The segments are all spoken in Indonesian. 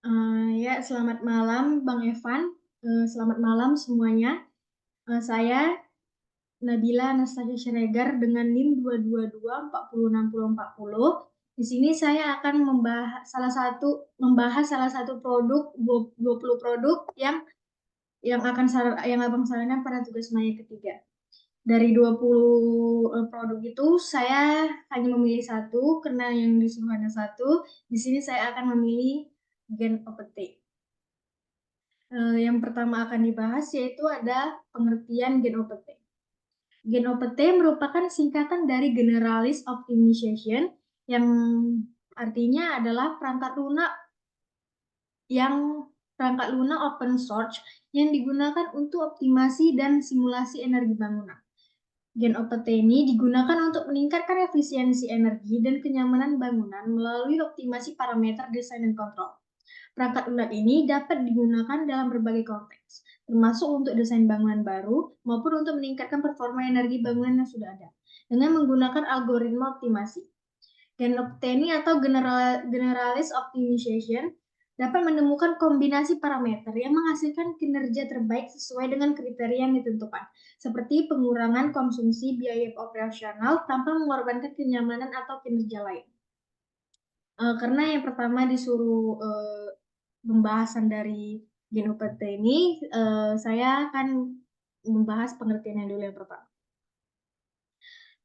Ya, selamat malam Bang Evan. Selamat malam semuanya. Saya Nabila Anastasia Siregar dengan NIM 222406040. Di sini saya akan membahas salah satu produk 20 produk yang Abang sarankan pada tugas maya ketiga. Dari 20 produk itu saya hanya memilih satu karena yang disuruh hanya satu. Di sini saya akan memilih Gen OPT. Yang pertama akan dibahas yaitu ada pengertian gen OPT. Gen OPT merupakan singkatan dari Generalized Optimization yang artinya adalah yang perangkat lunak open source yang digunakan untuk optimasi dan simulasi energi bangunan. Gen OPT ini digunakan untuk meningkatkan efisiensi energi dan kenyamanan bangunan melalui optimasi parameter desain dan kontrol. Perangkat lunak ini dapat digunakan dalam berbagai konteks, termasuk untuk desain bangunan baru maupun untuk meningkatkan performa energi bangunan yang sudah ada, dengan menggunakan algoritma optimasi. Gen OPT atau Generalized Optimization dapat menemukan kombinasi parameter yang menghasilkan kinerja terbaik sesuai dengan kriteria yang ditentukan, seperti pengurangan konsumsi biaya operasional tanpa mengorbankan kenyamanan atau kinerja lain. Karena yang pertama disuruh pembahasan dari gen UPT ini, saya akan membahas pengertiannya dulu yang pertama.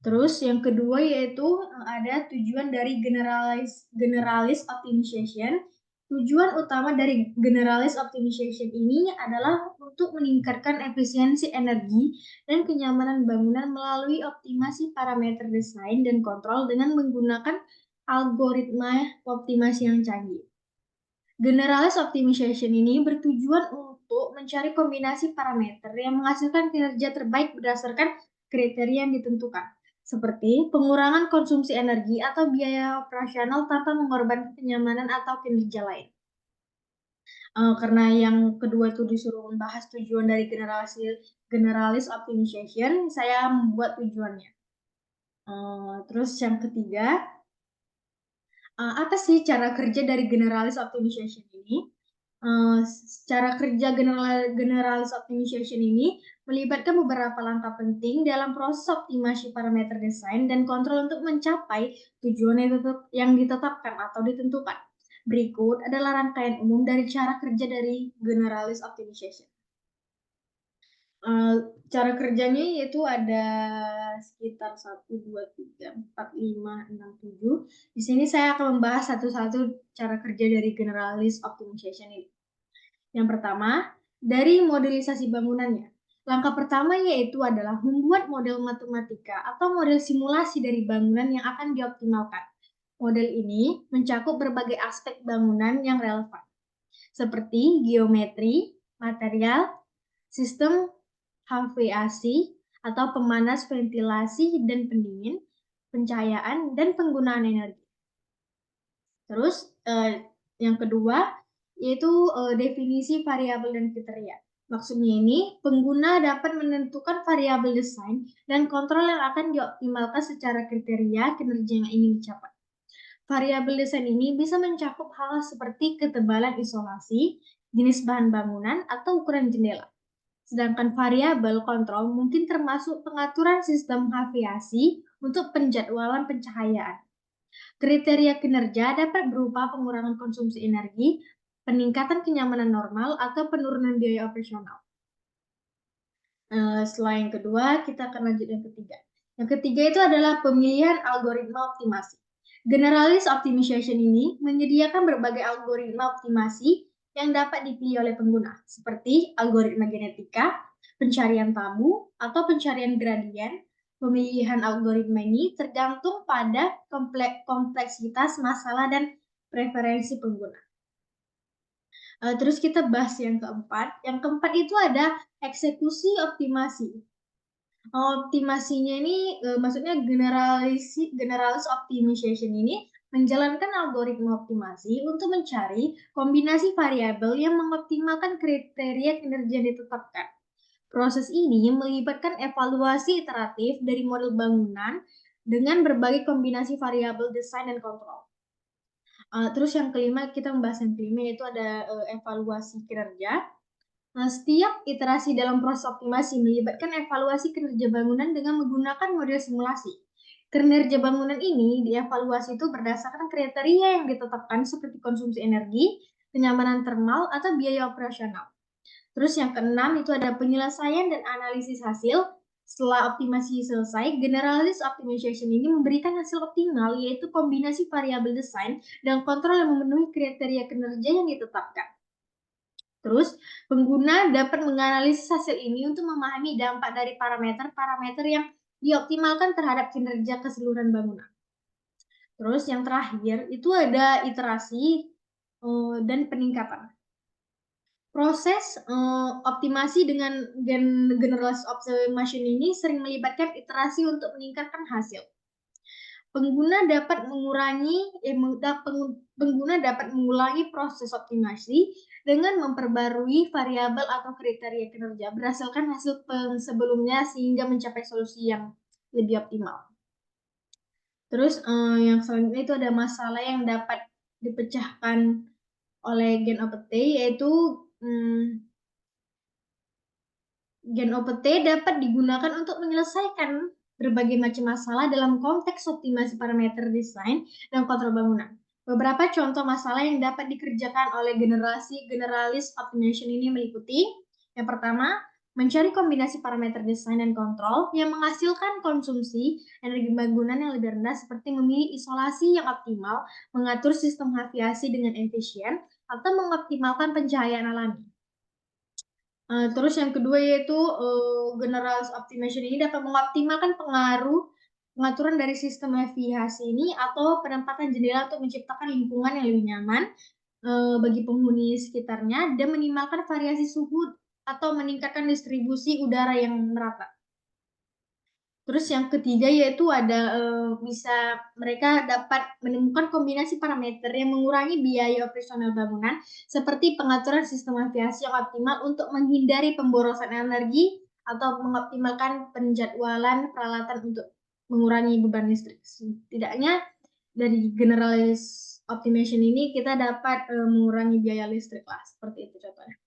Terus yang kedua yaitu ada tujuan dari generalis optimization. Tujuan utama dari generalis optimization ini adalah untuk meningkatkan efisiensi energi dan kenyamanan bangunan melalui optimasi parameter desain dan kontrol dengan menggunakan algoritma optimasi yang canggih. Generalis optimization ini bertujuan untuk mencari kombinasi parameter yang menghasilkan kinerja terbaik berdasarkan kriteria yang ditentukan, seperti pengurangan konsumsi energi atau biaya operasional tanpa mengorbankan kenyamanan atau kinerja lain. Karena yang kedua itu disuruh membahas tujuan dari generalis optimization, saya membuat tujuannya. Terus yang ketiga, apa sih cara kerja dari generalis optimization ini? Cara kerja generalis optimization ini melibatkan beberapa langkah penting dalam proses optimasi parameter desain dan kontrol untuk mencapai tujuan yang ditetapkan atau ditentukan. Berikut adalah rangkaian umum dari cara kerja dari generalis optimization. Cara kerjanya yaitu ada sekitar 1, 2, 3, 4, 5, 6, 7. Di sini saya akan membahas satu-satu cara kerja dari generalis optimization ini. Yang pertama, dari modelisasi bangunannya. Langkah pertama yaitu adalah membuat model matematika atau model simulasi dari bangunan yang akan dioptimalkan. Model ini mencakup berbagai aspek bangunan yang relevan, seperti geometri, material, sistem HVAC atau pemanas ventilasi dan pendingin, pencahayaan, dan penggunaan energi. Terus yang kedua yaitu definisi variabel dan kriteria. Maksudnya ini, pengguna dapat menentukan variabel desain dan kontrol yang akan dioptimalkan secara kriteria kinerja yang ingin dicapai. Variabel desain ini bisa mencakup hal seperti ketebalan isolasi, jenis bahan bangunan, atau ukuran jendela. Sedangkan variabel kontrol mungkin termasuk pengaturan sistem HVAC untuk penjadwalan pencahayaan. Kriteria kinerja dapat berupa pengurangan konsumsi energi, peningkatan kenyamanan normal, atau penurunan biaya operasional. Setelah yang kedua, kita akan lanjut yang ketiga. Yang ketiga itu adalah pemilihan algoritma optimasi. Generalis optimization ini menyediakan berbagai algoritma optimasi yang dapat dipilih oleh pengguna, seperti algoritma genetika, pencarian tabu, atau pencarian gradien. Pemilihan algoritma ini tergantung pada kompleksitas masalah dan preferensi pengguna. Terus kita bahas yang keempat. Yang keempat itu ada eksekusi optimasi. Optimasinya ini maksudnya generalis optimization ini menjalankan algoritma optimasi untuk mencari kombinasi variabel yang mengoptimalkan kriteria kinerja yang ditetapkan. Proses ini melibatkan evaluasi iteratif dari model bangunan dengan berbagai kombinasi variabel desain dan kontrol. Terus yang kelima, kita membahas yang kelima, yaitu ada evaluasi kinerja. Nah, setiap iterasi dalam proses optimasi melibatkan evaluasi kinerja bangunan dengan menggunakan model simulasi. Kinerja bangunan ini dievaluasi itu berdasarkan kriteria yang ditetapkan seperti konsumsi energi, kenyamanan termal, atau biaya operasional. Terus yang keenam itu ada penyelesaian dan analisis hasil. Setelah optimasi selesai, generalis optimization ini memberikan hasil optimal, yaitu kombinasi variabel desain dan kontrol yang memenuhi kriteria kinerja yang ditetapkan. Terus, pengguna dapat menganalisis hasil ini untuk memahami dampak dari parameter-parameter yang dioptimalkan terhadap kinerja keseluruhan bangunan. Terus yang terakhir itu ada iterasi dan peningkatan. Proses optimasi dengan generalized optimization ini sering melibatkan iterasi untuk meningkatkan hasil. Pengguna dapat mengulangi proses optimasi dengan memperbarui variabel atau kriteria kinerja berdasarkan hasil sebelumnya sehingga mencapai solusi yang lebih optimal. Terus yang selanjutnya itu ada masalah yang dapat dipecahkan oleh Gen OPT, yaitu Gen OPT dapat digunakan untuk menyelesaikan berbagai macam masalah dalam konteks optimasi parameter desain dan kontrol bangunan. Beberapa contoh masalah yang dapat dikerjakan oleh generalis optimization ini meliputi: yang pertama, mencari kombinasi parameter desain dan kontrol yang menghasilkan konsumsi energi bangunan yang lebih rendah, seperti memilih isolasi yang optimal, mengatur sistem aviasi dengan efisien, atau mengoptimalkan pencahayaan alami. Terus yang kedua yaitu generalized optimization ini dapat mengoptimalkan pengaturan dari sistem aviasi ini atau penempatan jendela untuk menciptakan lingkungan yang lebih nyaman bagi penghuni sekitarnya dan minimalkan variasi suhu atau meningkatkan distribusi udara yang merata. Terus yang ketiga yaitu ada mereka dapat menemukan kombinasi parameter yang mengurangi biaya operasional bangunan, seperti pengaturan sistem aviasi yang optimal untuk menghindari pemborosan energi atau mengoptimalkan penjadwalan peralatan untuk mengurangi beban listrik. Setidaknya dari generalized optimization ini kita dapat mengurangi biaya listrik lah, seperti itu contohnya.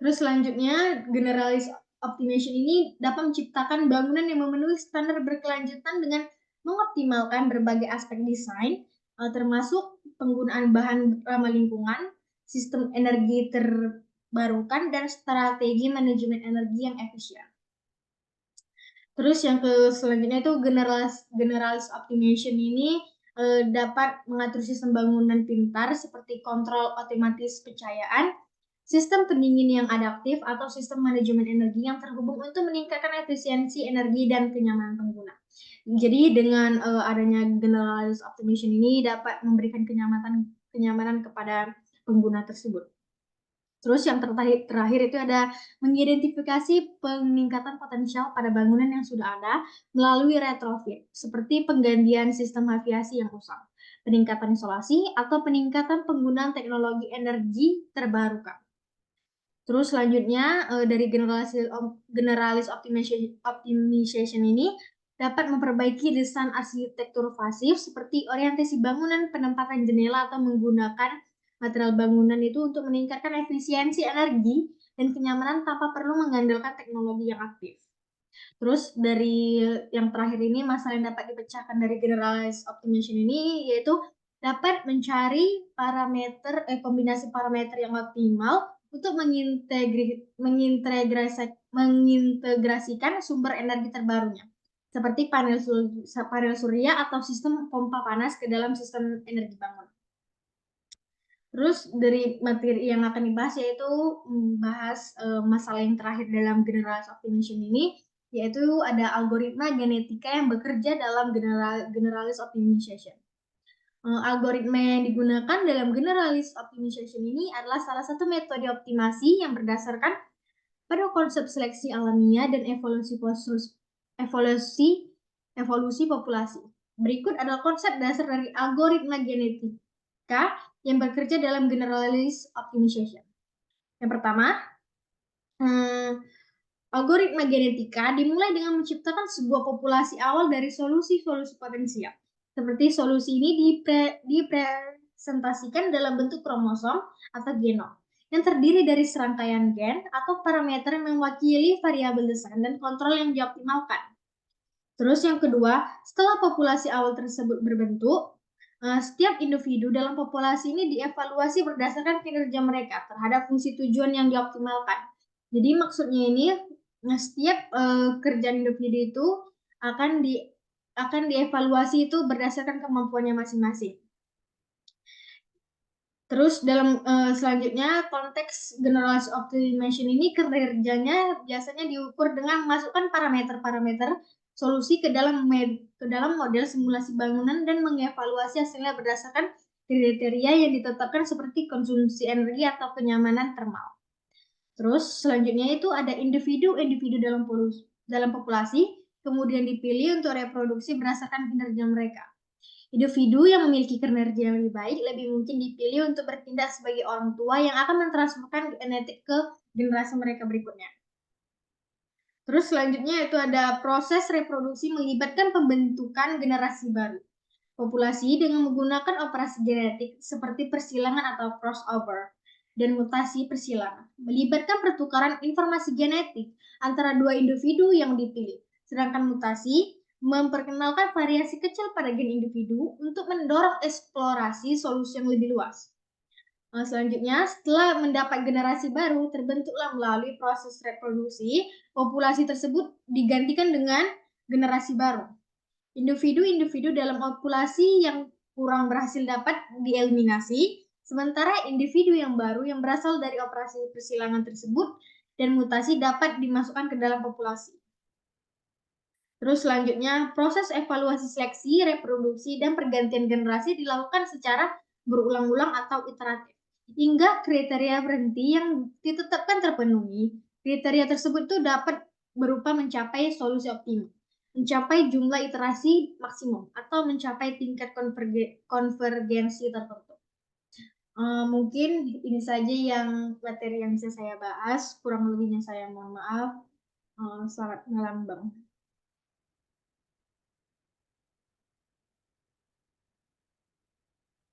Terus selanjutnya, generalis optimization ini dapat menciptakan bangunan yang memenuhi standar berkelanjutan dengan mengoptimalkan berbagai aspek desain, termasuk penggunaan bahan ramah lingkungan, sistem energi terbarukan, dan strategi manajemen energi yang efisien. Terus yang selanjutnya itu generalis optimization ini dapat mengatur sistem bangunan pintar seperti kontrol otomatis pencahayaan, sistem pendingin yang adaptif, atau sistem manajemen energi yang terhubung untuk meningkatkan efisiensi energi dan kenyamanan pengguna. Jadi dengan adanya generalized optimization ini dapat memberikan kenyamanan kepada pengguna tersebut. Terus yang terakhir itu ada mengidentifikasi peningkatan potensial pada bangunan yang sudah ada melalui retrofit, seperti penggantian sistem aviasi yang rusak, peningkatan isolasi, atau peningkatan penggunaan teknologi energi terbarukan. Terus selanjutnya dari generalis optimization ini dapat memperbaiki desain arsitektur pasif seperti orientasi bangunan, penempatan jendela, atau menggunakan material bangunan itu untuk meningkatkan efisiensi energi dan kenyamanan tanpa perlu mengandalkan teknologi yang aktif. Terus dari yang terakhir ini, masalah yang dapat dipecahkan dari generalized optimization ini yaitu dapat mencari kombinasi parameter yang optimal untuk mengintegrasikan sumber energi terbarunya, seperti panel surya atau sistem pompa panas ke dalam sistem energi bangunan. Terus dari materi yang akan dibahas yaitu membahas masalah yang terakhir dalam generalized optimization ini, yaitu ada algoritma genetika yang bekerja dalam generalized optimization. Algoritma yang digunakan dalam generalized optimization ini adalah salah satu metode optimasi yang berdasarkan pada konsep seleksi alamiah dan evolusi populasi. Berikut adalah konsep dasar dari algoritma genetika yang bekerja dalam generalized optimization. Yang pertama, algoritma genetika dimulai dengan menciptakan sebuah populasi awal dari solusi-solusi potensial. Seperti solusi ini dipresentasikan dalam bentuk kromosom atau genom yang terdiri dari serangkaian gen atau parameter yang mewakili variabel desain dan kontrol yang dioptimalkan. Terus yang kedua, setelah populasi awal tersebut berbentuk, setiap individu dalam populasi ini dievaluasi berdasarkan kinerja mereka terhadap fungsi tujuan yang dioptimalkan. Jadi maksudnya ini, setiap kerjaan individu itu akan dievaluasi itu berdasarkan kemampuannya masing-masing. Terus dalam selanjutnya konteks generalized optimization ini kerjanya biasanya diukur dengan memasukkan parameter-parameter solusi ke dalam model simulasi bangunan dan mengevaluasi hasilnya berdasarkan kriteria yang ditetapkan seperti konsumsi energi atau kenyamanan termal. Terus selanjutnya itu ada individu-individu dalam populasi, kemudian dipilih untuk reproduksi berdasarkan kinerja mereka. Individu yang memiliki kinerja yang lebih baik lebih mungkin dipilih untuk bertindak sebagai orang tua yang akan mentransferkan genetik ke generasi mereka berikutnya. Terus selanjutnya itu ada proses reproduksi melibatkan pembentukan generasi baru. Populasi dengan menggunakan operasi genetik seperti persilangan atau crossover dan mutasi persilangan melibatkan pertukaran informasi genetik antara dua individu yang dipilih. Sedangkan mutasi memperkenalkan variasi kecil pada gen individu untuk mendorong eksplorasi solusi yang lebih luas. Selanjutnya, setelah mendapat generasi baru, terbentuklah melalui proses reproduksi, populasi tersebut digantikan dengan generasi baru. Individu-individu dalam populasi yang kurang berhasil dapat dieliminasi, sementara individu yang baru yang berasal dari operasi persilangan tersebut dan mutasi dapat dimasukkan ke dalam populasi. Terus selanjutnya, proses evaluasi seleksi, reproduksi, dan pergantian generasi dilakukan secara berulang-ulang atau iteratif. Hingga kriteria berhenti yang ditetapkan terpenuhi, kriteria tersebut itu dapat berupa mencapai solusi optimal, mencapai jumlah iterasi maksimum, atau mencapai tingkat konvergensi tertentu. Mungkin ini saja yang materi yang bisa saya bahas, kurang lebihnya saya mohon maaf. Selamat malam, Bang.